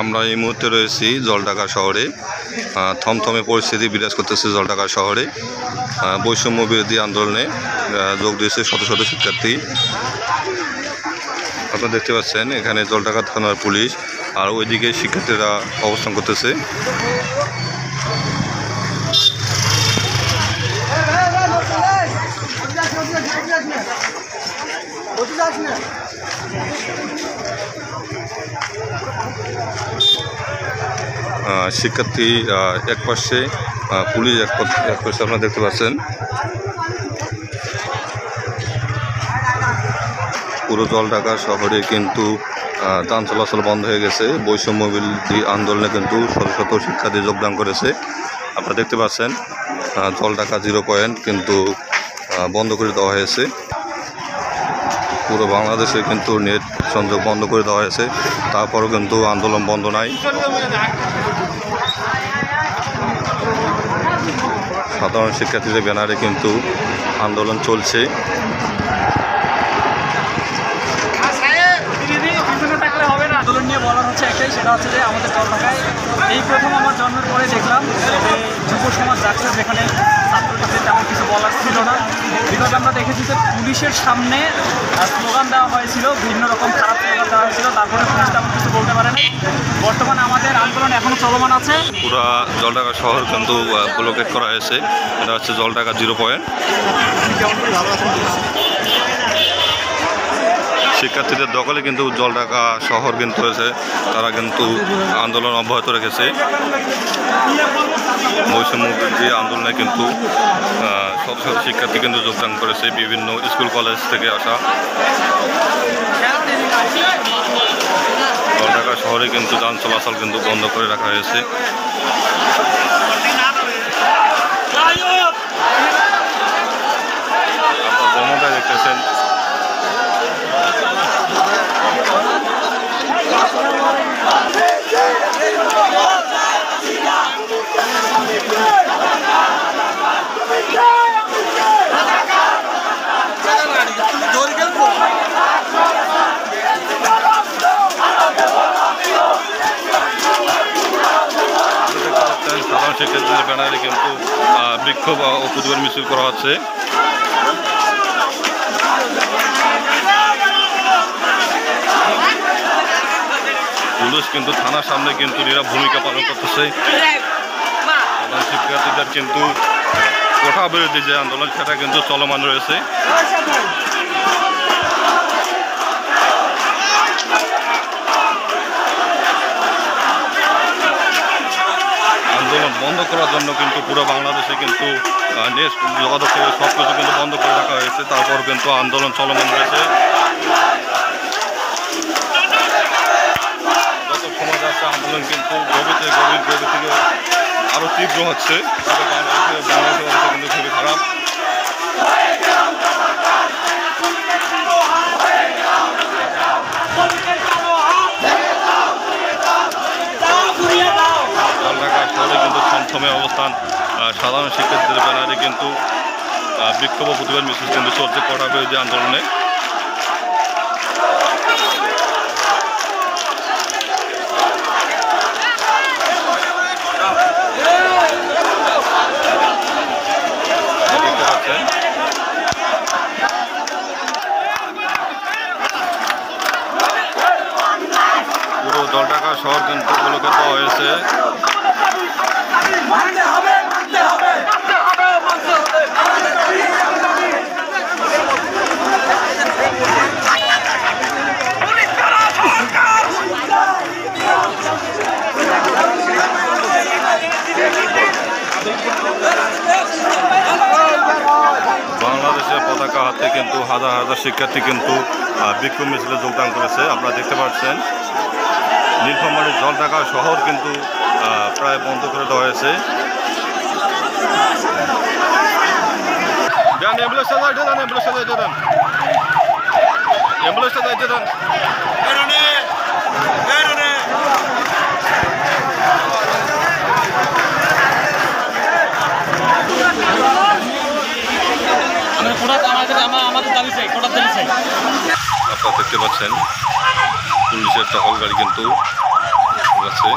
আমরা এই মুহূর্তে রয়েছি জলঢাকা শহরে। থমথমে পরিস্থিতি বিরাজ করতেছে জলঢাকা শহরে। বৈষম্য বিরোধী আন্দোলনে যোগ দিয়েছে শত শত শিক্ষার্থী। আপনারা দেখতে পাচ্ছেন এখানে জলঢাকা থানার পুলিশ আর ওইদিকে শিক্ষার্থীরা অবস্থান করতেছে। শিক্ষার্থী এক পাশে, পুলিশ এক পাশে আপনারা দেখতে পাচ্ছেন। পুরো জলঢাকা শহরে কিন্তু যান চলাচল বন্ধ হয়ে গেছে। বৈষম্য বিরোধী আন্দোলনে কিন্তু শত শত শিক্ষার্থী যোগদান করেছে। আপনারা দেখতে পাচ্ছেন জলঢাকা 0 পয়েন্ট কিন্তু বন্ধ করে দেওয়া হয়েছে। পুরো বাংলাদেশে কিন্তু নেট সংযোগ বন্ধ করে দেওয়া হয়েছে, তারপরও কিন্তু আন্দোলন বন্ধ নাই। সাধারণ শিক্ষার্থীদের ব্যানারে কিন্তু আন্দোলন চলছে। আন্দোলন নিয়ে বলার হচ্ছে একটাই, সেটা হচ্ছে যে আমাদের জলঢাকায় এই প্রথম আমার জন্মের পরে দেখলাম যে যুব সমাজ যাচ্ছে, যেখানে ছাত্রছাত্রীদের তেমন কিছু বলার ছিল না। বিগত আমরা দেখেছি যে পুলিশের সামনে স্লোগান দেওয়া হয়েছিল, বিভিন্ন রকম খারাপ স্লোগান দেওয়া হয়েছিল, তারপরে পুলিশ তেমন কিছু বলতে পারে না। বর্তমানে আমাদের আন্দোলন এখনও চলমান আছে। পুরো জলঢাকা শহর কিন্তু ব্লকেট করা হয়েছে। এটা হচ্ছে জলঢাকা 0 পয়েন্ট। শিক্ষার্থীদের দখলে কিন্তু জলঢাকা শহর কিন্তু রয়েছে, তারা কিন্তু আন্দোলন অব্যাহত রেখেছে। বৈষম্য বিরোধী আন্দোলনে কিন্তু শত শত শিক্ষার্থী কিন্তু যোগদান করেছে, বিভিন্ন স্কুল কলেজ থেকে আসা। জলঢাকা শহরে কিন্তু যান চলাচল কিন্তু বন্ধ করে রাখা হয়েছে। আপনারা দেখতেছেন সাধারণ শিক্ষার্থীদের ব্যানারে কিন্তু বিক্ষোভ ও প্রতিবাদ মিছিল করা হচ্ছে। পুলিশ কিন্তু থানার সামনে কিন্তু নীরব ভূমিকা পালন করতেছে। সাধারণ শিক্ষার্থীদের কিন্তু কোঠা বিরোধী যে আন্দোলন সেটা কিন্তু চলমান রয়েছে। আন্দোলন বন্ধ করার জন্য কিন্তু পুরো বাংলাদেশে কিন্তু নেট যোগাযোগ থেকে সব কিছু কিন্তু বন্ধ করে রাখা হয়েছে, তারপর কিন্তু আন্দোলন চলমান রয়েছে। যত সময় যাচ্ছে আন্দোলন কিন্তু গভীর থেকে আরও তীব্র হচ্ছে। বাংলাদেশের অবস্থা কিন্তু খুবই খারাপ। জলঢাকা শহরে কিন্তু থমথমে অবস্থান। সাধারণ শিক্ষার্থীদের ব্যানারে কিন্তু বিক্ষোভ প্রতিবাদ মিছিল কিন্তু চলছে কোটা বিরোধী আন্দোলনে। পুরো জলঢাকা শহর কিন্তু ব্লকে দেওয়া হয়েছে। বাংলাদেশের পতাকা হাতে কিন্তু হাজার হাজার শিক্ষার্থী কিন্তু বিক্ষোভ মিছিলে যোগদান করেছে। আপনারা দেখতে পাচ্ছেন নীলফামারীর জলঢাকা শহর কিন্তু প্রায় বন্ধ করে দেওয়া হয়েছে। আমাদের দাবি চাই, কোটার দাবি চাই। আপনারা দেখতে পাচ্ছেন পুলিশের টহল গাড়ি কিন্তু যাচ্ছে।